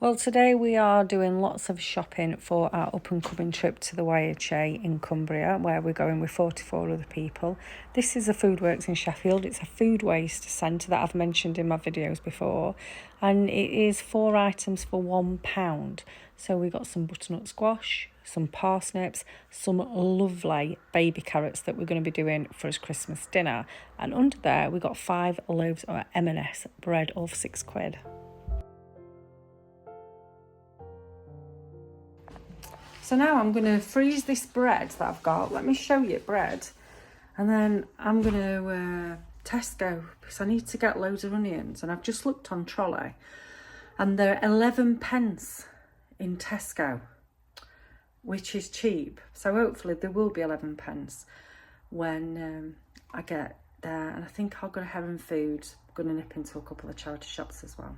Well, today we are doing lots of shopping for our up-and-coming trip to the YHA in Cumbria, where we're going with 44 other people. This is a Foodworks in Sheffield. It's a food waste centre that I've mentioned in my videos before, and it is 4 items for £1. So we got some butternut squash, some parsnips, some lovely baby carrots that we're going to be doing for his Christmas dinner, and under there we got 5 loaves of M&S bread, all for £6. So now I'm going to freeze this bread that I've got. Let me show you bread. And then I'm going to Tesco, because I need to get loads of onions. And I've just looked on trolley, and they're 11 pence in Tesco, which is cheap. So hopefully there will be 11 pence when I get there. And I think I'll go to Heron Foods. I'm going to nip into a couple of charity shops as well.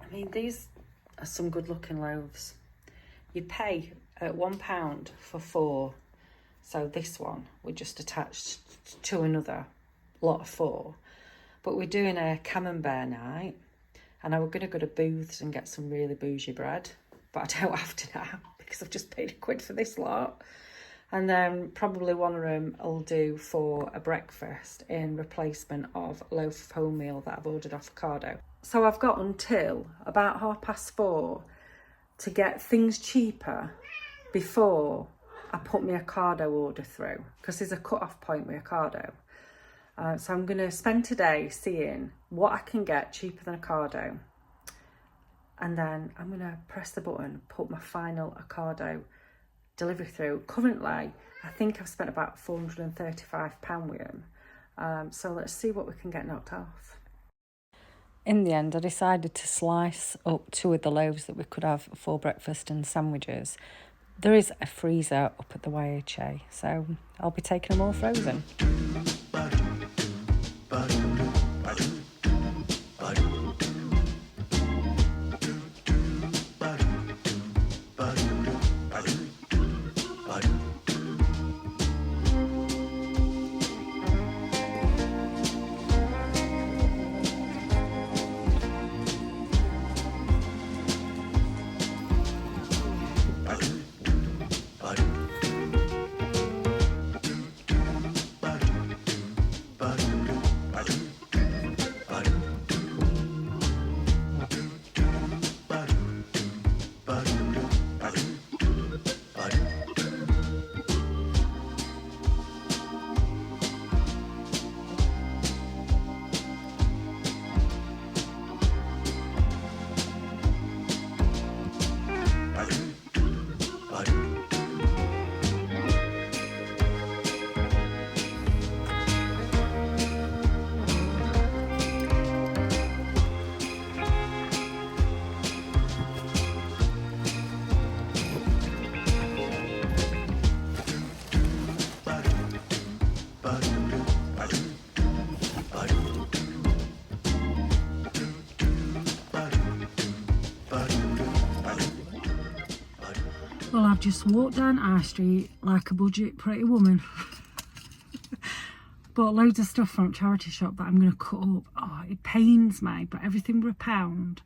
I mean, these are some good looking loaves. You pay £1 for 4. So this one we just attached to another lot of 4. But we're doing a camembert night, and I was going to go to Booths and get some really bougie bread, but I don't have to now because I've just paid £1 for this lot. And then probably one of them I'll do for a breakfast in replacement of a loaf of wholemeal that I've ordered off Ocado. So I've got until about 4:30 to get things cheaper before I put my Ocado order through, because there's a cut-off point with Ocado. So I'm going to spend today seeing what I can get cheaper than Ocado, and then I'm going to press the button, put my final Ocado delivery through. Currently, I think I've spent about £435 with them. So let's see what we can get knocked off. In the end, I decided to slice up 2 of the loaves that we could have for breakfast and sandwiches. There is a freezer up at the YHA, so I'll be taking them all frozen. Well, I've just walked down High Street like a budget pretty woman. Bought loads of stuff from a charity shop that I'm going to cut up. Oh, it pains me, but everything were £1.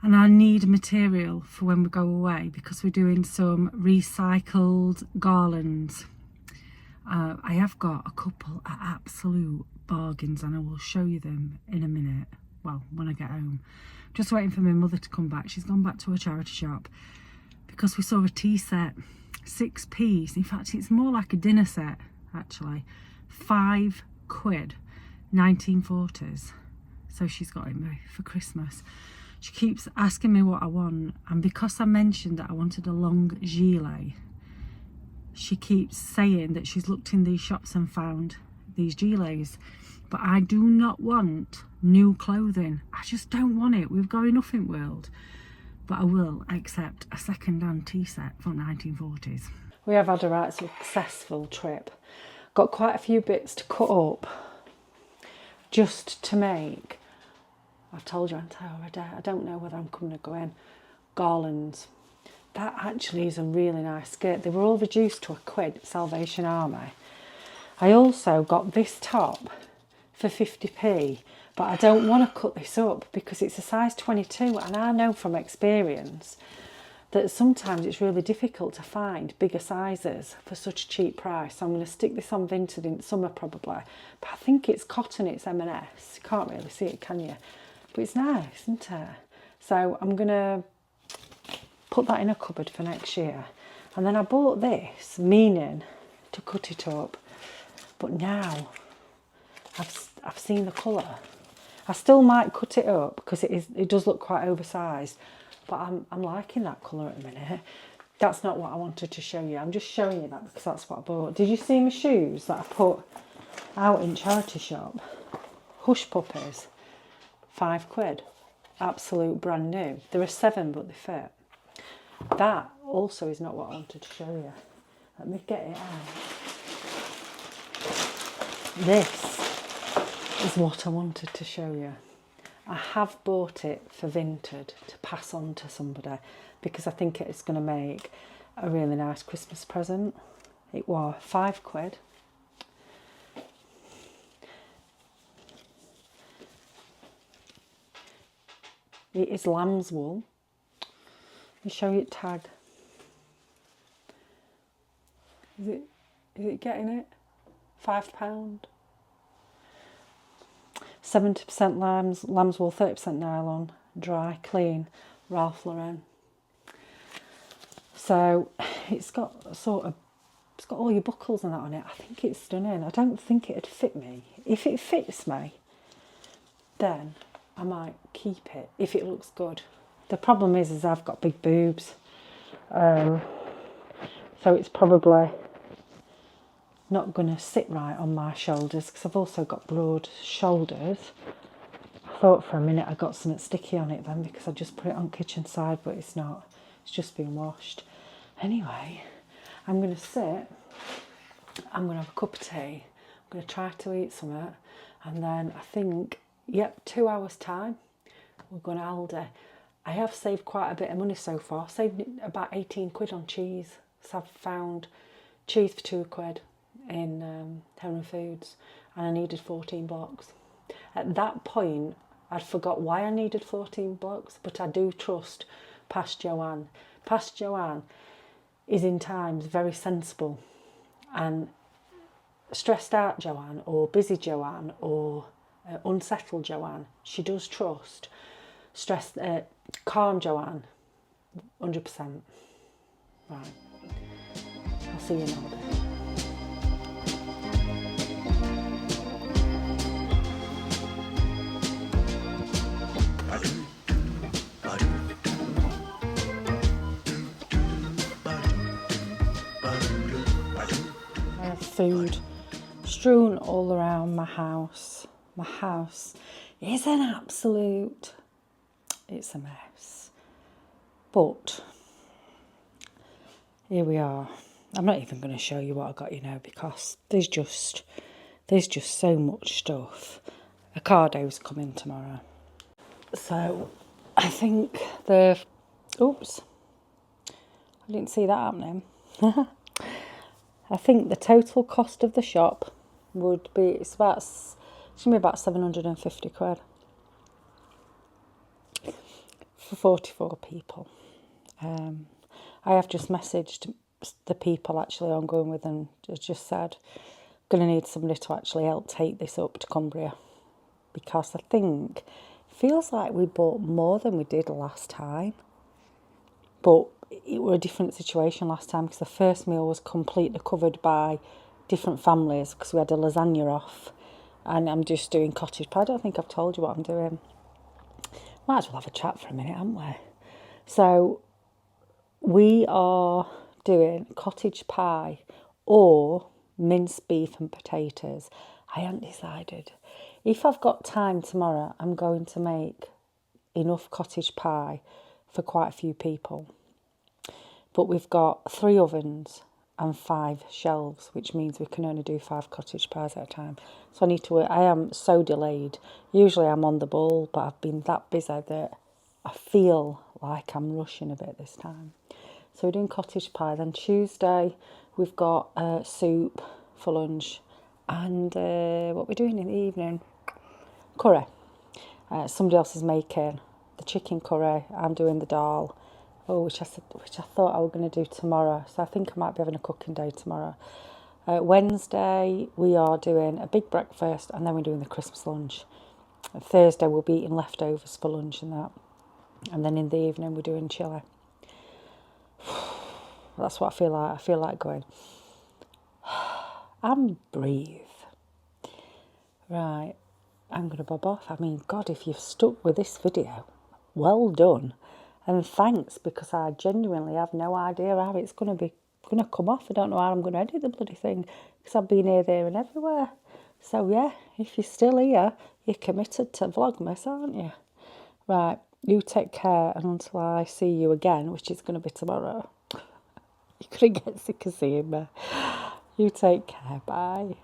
And I need material for when we go away, because we're doing some recycled garlands. I have got a couple of absolute bargains, and I will show you them in a minute. Well, when I get home. Just waiting for my mother to come back. She's gone back to her charity shop, because we saw a tea set, 6 piece. In fact, it's more like a dinner set, actually. £5, 1940s. So she's got it for Christmas. She keeps asking me what I want, and because I mentioned that I wanted a long gilet, she keeps saying that she's looked in these shops and found these gilets. But I do not want new clothing. I just don't want it. We've got enough in the world. But I will accept a second-hand tea set from 1940s. We have had a right successful trip. Got quite a few bits to cut up just to make, I've told you already, I don't know whether I'm coming to go in, garlands. That actually is a really nice skirt. They were all reduced to £1, Salvation Army. I also got this top for 50p, but I don't want to cut this up because it's a size 22, and I know from experience that sometimes it's really difficult to find bigger sizes for such a cheap price. So I'm going to stick this on Vinted in summer probably, but I think it's cotton, it's M&S. You can't really see it, can you? But it's nice, isn't it? So I'm going to put that in a cupboard for next year. And then I bought this, meaning to cut it up, but now I've seen the colour. I still might cut it up because it does look quite oversized, but I'm liking that colour at the minute. That's not what I wanted to show you. I'm just showing you that because that's what I bought. Did you see my shoes that I put out in charity shop? Hush puppies, £5. Absolute brand new. There are 7, but they fit. That also is not what I wanted to show you. Let me get it out. This is what I wanted to show you. I have bought it for Vinted to pass on to somebody because I think it's going to make a really nice Christmas present. It was £5. It is lamb's wool. Let me show you the tag. Is it getting it? £5. 70% lamb's wool, 30% nylon, dry, clean, Ralph Lauren. So it's got all your buckles and that on it. I think it's stunning. I don't think it'd fit me. If it fits me, then I might keep it if it looks good. The problem is I've got big boobs, so it's probably not going to sit right on my shoulders because I've also got broad shoulders. I thought for a minute I got something sticky on it then because I just put it on kitchen side, but it's not. It's just been washed. Anyway, I'm going to sit. I'm going to have a cup of tea. I'm going to try to eat something, and then I think, 2 hours time, we're going to Aldi. I have saved quite a bit of money so far. Saved about 18 quid on cheese. So I've found cheese for £2 in Heron Foods, and I needed 14 blocks. At that point, I'd forgot why I needed 14 blocks, but I do trust Past Joanne. Past Joanne is in times very sensible, and stressed out Joanne or busy Joanne or unsettled Joanne, she does trust. Calm Joanne, 100%. Right, I'll see you in a bit. I have food strewn all around my house. My house is an absolute, it's a mess. But here we are. I'm not even going to show you what I got, because there's just so much stuff. Ocado's coming tomorrow. So I think oops, I didn't see that happening. I think the total cost of the shop would be, it's going to be about 750 quid for 44 people. I have just messaged the people actually I'm going with and just said, going to need somebody to actually help take this up to Cumbria, because I think it feels like we bought more than we did last time. But it was a different situation last time because the first meal was completely covered by different families because we had a lasagna off, and I'm just doing cottage pie. I don't think I've told you what I'm doing. Might as well have a chat for a minute, haven't we? So we are doing cottage pie or minced beef and potatoes. I haven't decided. If I've got time tomorrow, I'm going to make enough cottage pie for quite a few people. But we've got 3 ovens and 5 shelves, which means we can only do 5 cottage pies at a time. So I am so delayed. Usually I'm on the ball, but I've been that busy that I feel like I'm rushing a bit this time. So we're doing cottage pie. Then Tuesday we've got soup for lunch, and what we're doing in the evening, curry. Somebody else is making the chicken curry. I'm doing the dal. Oh, which I thought I was going to do tomorrow. So I think I might be having a cooking day tomorrow. Wednesday, we are doing a big breakfast and then we're doing the Christmas lunch. Thursday, we'll be eating leftovers for lunch and that. And then in the evening, we're doing chili. That's what I feel like. I feel like going and breathe. Right, I'm going to bob off. I mean, God, if you've stuck with this video, well done. And thanks, because I genuinely have no idea how it's going to come off. I don't know how I'm going to edit the bloody thing, because I've been here, there and everywhere. So yeah, if you're still here, you're committed to Vlogmas, aren't you? Right, you take care, and until I see you again, which is going to be tomorrow, you're going to get sick of seeing me. You take care, bye.